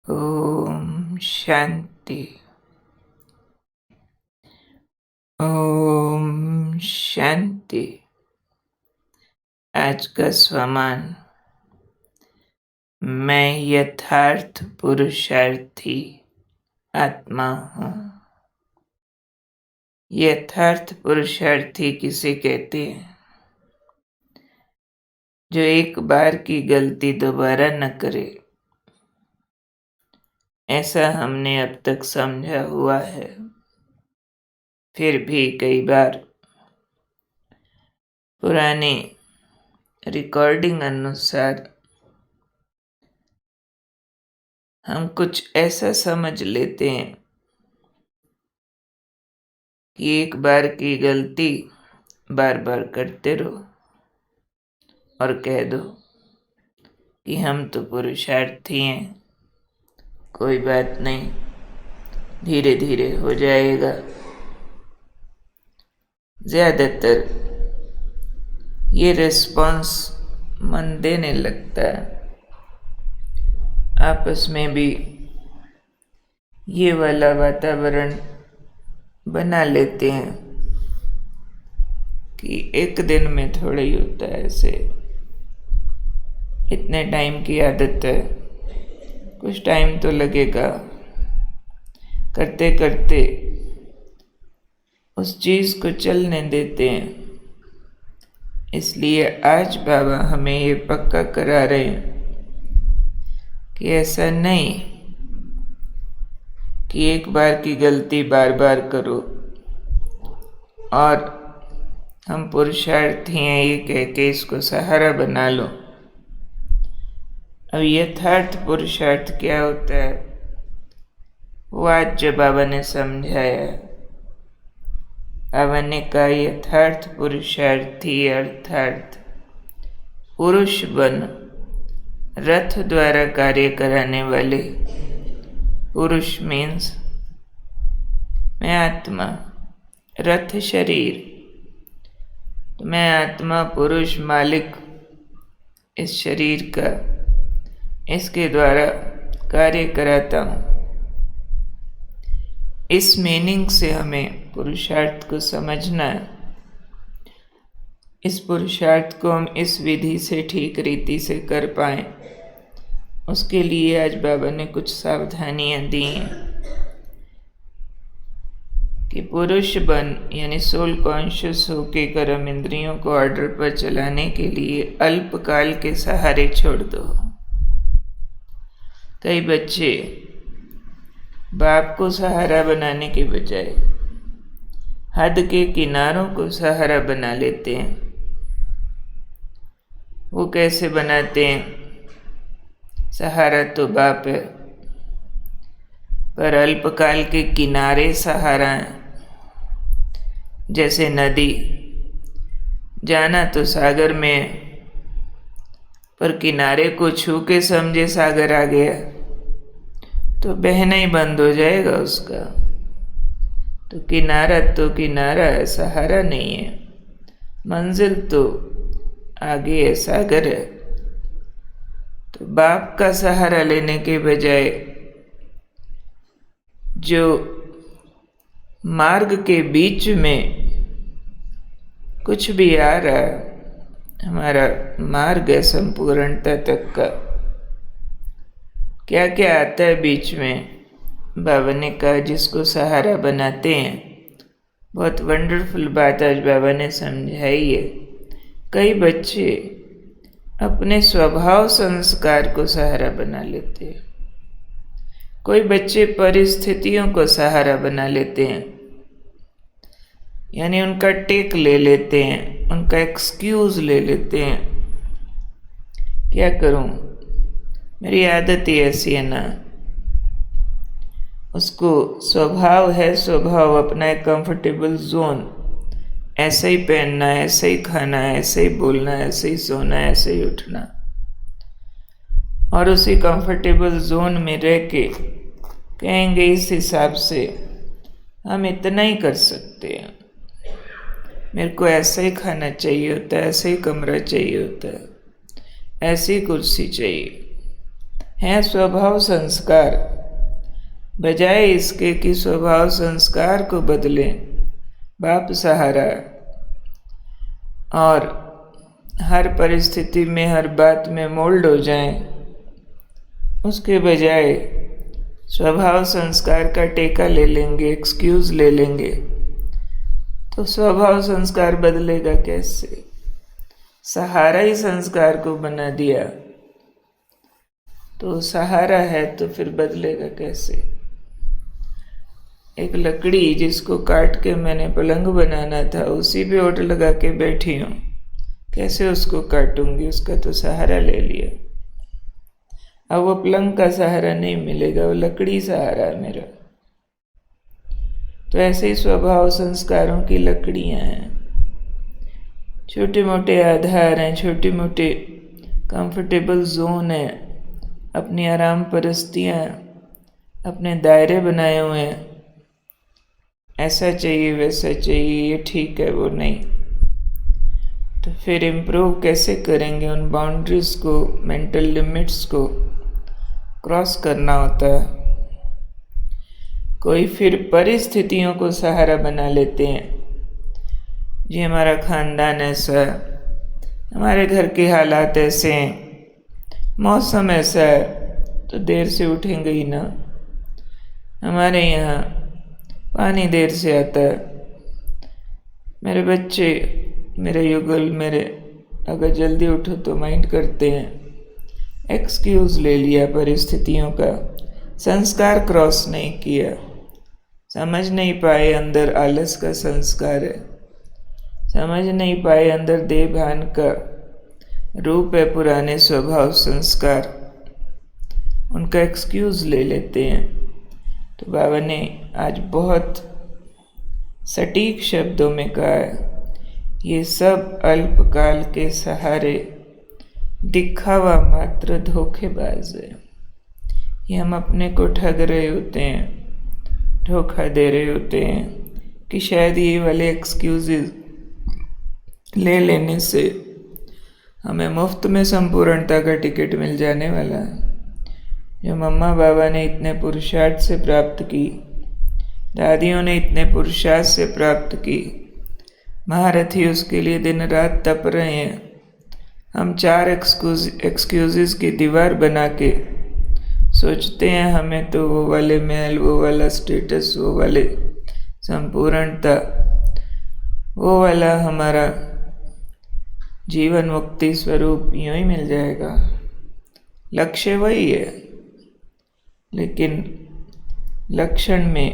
ओम शांति। ओम शांति। आज का स्वमान, मैं यथार्थ पुरुषार्थी आत्मा हूँ। यथार्थ पुरुषार्थी किसे कहते हैं? जो एक बार की गलती दोबारा न करे, ऐसा हमने अब तक समझा हुआ है। फिर भी कई बार पुराने रिकॉर्डिंग अनुसार हम कुछ ऐसा समझ लेते हैं कि एक बार की गलती बार बार करते रहो और कह दो कि हम तो पुरुषार्थी हैं, कोई बात नहीं, धीरे धीरे हो जाएगा। ज़्यादातर ये रिस्पॉन्स मन देने लगता है। आपस में भी ये वाला वातावरण बना लेते हैं कि एक दिन में थोड़ा ही होता है, ऐसे इतने टाइम की आदत है, कुछ टाइम तो लगेगा। करते करते उस चीज़ को चलने देते हैं। इसलिए आज बाबा हमें ये पक्का करा रहे हैं कि ऐसा नहीं कि एक बार की गलती बार बार करो और हम पुरुषार्थी हैं ये कह के इसको सहारा बना लो। अब यथार्थ पुरुषार्थ क्या होता है, वो आज जो बाबा ने समझाया। बाबा ने कहा यथार्थ पुरुषार्थी अर्थात पुरुष बन रथ द्वारा कार्य कराने वाले। पुरुष मीन्स मैं आत्मा, रथ शरीर, तो मैं आत्मा पुरुष मालिक इस शरीर का, इसके द्वारा कार्य कराता हूँ। इस मीनिंग से हमें पुरुषार्थ को समझना है। इस पुरुषार्थ को हम इस विधि से ठीक रीति से कर पाएं, उसके लिए आज बाबा ने कुछ सावधानियां दी हैं कि पुरुष बन यानी सोल कॉन्शियस होके कर्म इंद्रियों को ऑर्डर पर चलाने के लिए अल्पकाल के सहारे छोड़ दो। कई बच्चे बाप को सहारा बनाने के बजाय हद के किनारों को सहारा बना लेते हैं। वो कैसे बनाते हैं? सहारा तो बाप है, पर अल्पकाल के किनारे सहारा है। जैसे नदी, जाना तो सागर में है, पर किनारे को छू के समझे सागर आ गया तो बहना ही बंद हो जाएगा उसका। तो किनारा है, सहारा नहीं है। मंजिल तो आगे है, सागर है। तो बाप का सहारा लेने के बजाय जो मार्ग के बीच में कुछ भी आ रहा है, हमारा मार्ग है संपूर्णता तक का, क्या क्या आता है बीच में, बाबा ने कहा जिसको सहारा बनाते हैं। बहुत वंडरफुल बात आज बाबा ने समझाई है। कई बच्चे अपने स्वभाव संस्कार को सहारा बना लेते हैं, कोई बच्चे परिस्थितियों को सहारा बना लेते हैं, यानी उनका टेक ले लेते हैं, उनका एक्सक्यूज ले लेते हैं। क्या करूं, मेरी आदत ही ऐसी है ना। उसको स्वभाव है, स्वभाव अपना एक कंफर्टेबल जोन, ऐसे ही पहनना है, ऐसे ही खाना है, ऐसे ही बोलना है, ऐसे ही सोना है, ऐसे ही उठना, और उसी कंफर्टेबल जोन में रह के कहेंगे इस हिसाब से हम इतना ही कर सकते हैं। मेरे को ऐसा ही खाना चाहिए होता है, ऐसे ही कमरा चाहिए होता है, ऐसी कुर्सी चाहिए। हैं स्वभाव संस्कार। बजाय इसके कि स्वभाव संस्कार को बदलें, बाप सहारा और हर परिस्थिति में हर बात में मोल्ड हो जाएं, उसके बजाय स्वभाव संस्कार का टेका ले लेंगे, एक्सक्यूज ले लेंगे, तो स्वभाव संस्कार बदलेगा कैसे? सहारा ही संस्कार को बना दिया, तो सहारा है तो फिर बदलेगा कैसे? एक लकड़ी जिसको काट के मैंने पलंग बनाना था, उसी पे ओट लगा के बैठी हूँ, कैसे उसको काटूंगी? उसका तो सहारा ले लिया। अब वो पलंग का सहारा नहीं मिलेगा, वो लकड़ी सहारा है मेरा। तो ऐसे ही स्वभाव संस्कारों की लकड़ियां हैं, छोटे मोटे आधार हैं, छोटी मोटे कंफर्टेबल जोन है, अपनी आराम परस्तियाँ, अपने दायरे बनाए हुए हैं, ऐसा चाहिए वैसा चाहिए, ये ठीक है वो नहीं। तो फिर इम्प्रूव कैसे करेंगे? उन बाउंड्रीज को, मेंटल लिमिट्स को क्रॉस करना होता है। कोई फिर परिस्थितियों को सहारा बना लेते हैं, जी हमारा खानदान ऐसा है, हमारे घर के हालात ऐसे हैं, मौसम ऐसा है, तो देर से उठेंगे ही ना, हमारे यहाँ पानी देर से आता है, मेरे बच्चे, मेरे युगल, मेरे अगर जल्दी उठो तो माइंड करते हैं। एक्सक्यूज ले लिया परिस्थितियों का, संस्कार क्रॉस नहीं किया, समझ नहीं पाए अंदर आलस का संस्कार है, समझ नहीं पाए अंदर देह भान का रूप है पुराने स्वभाव संस्कार, उनका एक्सक्यूज ले लेते हैं। तो बाबा ने आज बहुत सटीक शब्दों में कहा है, ये सब अल्पकाल के सहारे दिखावा मात्र धोखेबाज है। ये हम अपने को ठग रहे होते हैं, धोखा दे रहे होते हैं कि शायद ये वाले एक्सक्यूजेस ले लेने से हमें मुफ्त में संपूर्णता का टिकट मिल जाने वाला है, जो मम्मा बाबा ने इतने पुरुषार्थ से प्राप्त की, दादियों ने इतने पुरुषार्थ से प्राप्त की, महारथी उसके लिए दिन रात तप रहे हैं। हम 4 एक्सक्यूजेस की दीवार बना के सोचते हैं हमें तो वो वाले महल, वो वाला स्टेटस, वो वाले संपूर्णता, वो वाला हमारा जीवन मुक्ति स्वरूप यूं ही मिल जाएगा। लक्ष्य वही है, लेकिन लक्षण में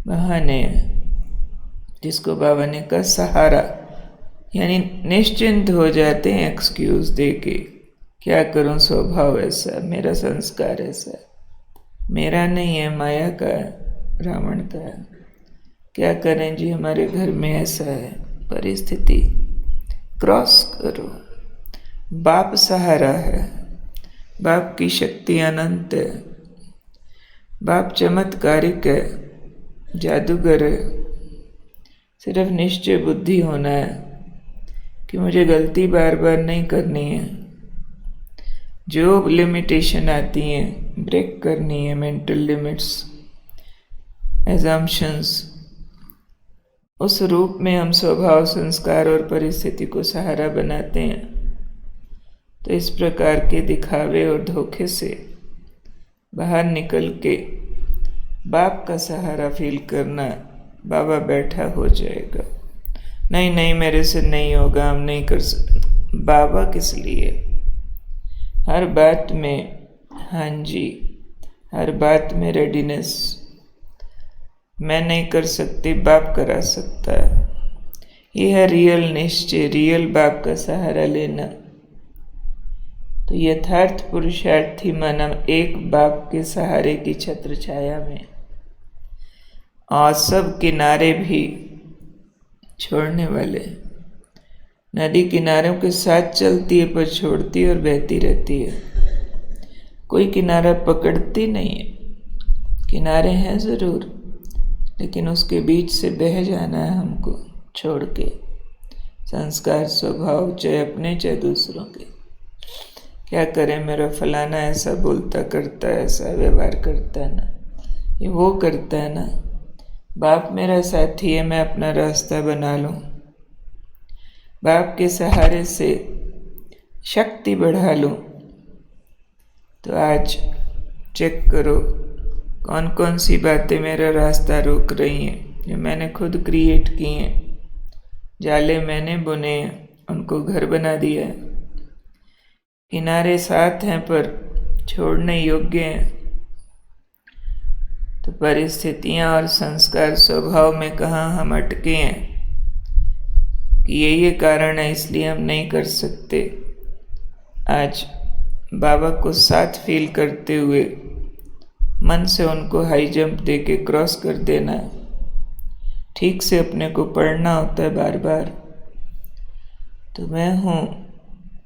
बहाने जिसको बाबा ने कहा सहारा, यानी निश्चिंत हो जाते हैं एक्सक्यूज दे के, क्या करूं स्वभाव ऐसा, मेरा संस्कार ऐसा, मेरा नहीं है, माया का है, रावण का है, क्या करें जी हमारे घर में ऐसा है परिस्थिति। क्रॉस करो, बाप सहारा है, बाप की शक्ति अनंत है, बाप चमत्कारिक है, जादूगर है। सिर्फ निश्चय बुद्धि होना है कि मुझे गलती बार बार नहीं करनी है, जो लिमिटेशन आती हैं ब्रेक करनी है, मेंटल लिमिट्स, एजम्पशंस, उस रूप में हम स्वभाव संस्कार और परिस्थिति को सहारा बनाते हैं। तो इस प्रकार के दिखावे और धोखे से बाहर निकल के बाप का सहारा फील करना, बाबा बैठा हो जाएगा, नहीं नहीं मेरे से नहीं होगा, हम नहीं कर सकते। बाबा किस लिए? हर बात में हाँ जी, हर बात में रेडीनेस। मैं नहीं कर सकती, बाप करा सकता है। यह है रियल निश्चय, रियल बाप का सहारा लेना। तो यथार्थ पुरुषार्थी मानव एक बाप के सहारे की छत्र छाया में, और सब किनारे भी छोड़ने वाले। नदी किनारों के साथ चलती है पर छोड़ती और बहती रहती है, कोई किनारा पकड़ती नहीं है। किनारे हैं ज़रूर, लेकिन उसके बीच से बह जाना है हमको छोड़ के, संस्कार स्वभाव चाहे अपने चाहे दूसरों के। क्या करें, मेरा फलाना ऐसा बोलता करता है, ऐसा व्यवहार करता है ना, ये वो करता है ना। बाप मेरा साथी है, मैं अपना रास्ता बना लूँ। बाप के सहारे से शक्ति बढ़ा लूँ। तो आज चेक करो कौन कौन सी बातें मेरा रास्ता रोक रही हैं, जो मैंने खुद क्रिएट की हैं। जाले मैंने बुने हैं, उनको घर बना दिया है। किनारे साथ हैं पर छोड़ने योग्य हैं। तो परिस्थितियां और संस्कार स्वभाव में कहाँ हम अटके हैं कि ये कारण है, इसलिए हम नहीं कर सकते। आज बाबा को साथ फील करते हुए मन से उनको हाई जंप दे के क्रॉस कर देना है। ठीक से अपने को पढ़ना होता है बार बार। तो मैं हूँ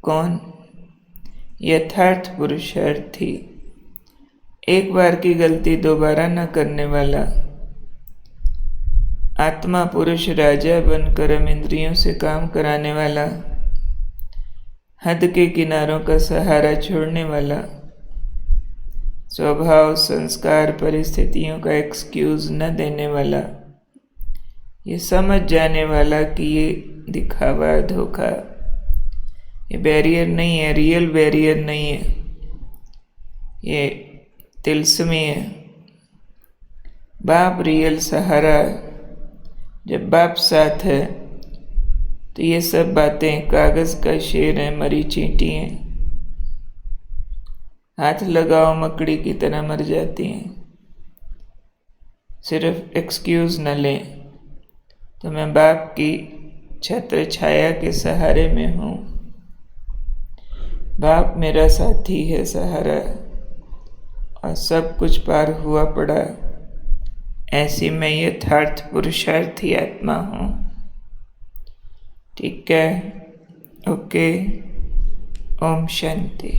कौन? यथार्थ पुरुषार्थी, एक बार की गलती दोबारा न करने वाला, आत्मा पुरुष राजा बनकर हम इंद्रियों से काम कराने वाला, हद के किनारों का सहारा छोड़ने वाला, स्वभाव संस्कार परिस्थितियों का एक्सक्यूज न देने वाला, ये समझ जाने वाला कि ये दिखावा धोखा, ये बैरियर नहीं है, रियल बैरियर नहीं है, ये तिलस्मी है। बाप रियल सहारा है। जब बाप साथ है तो ये सब बातें कागज का शेर है, मरी चींटी हैं, हाथ लगाओ मकड़ी की तरह मर जाती हैं। सिर्फ एक्सक्यूज न लें। तो मैं बाप की छत्र छाया के सहारे में हूँ। बाप मेरा साथी है, सहारा है, और सब कुछ पार हुआ पड़ा। ऐसी मैं यथार्थ पुरुषार्थी आत्मा हूँ। ठीक है, ओके, ओम शांति।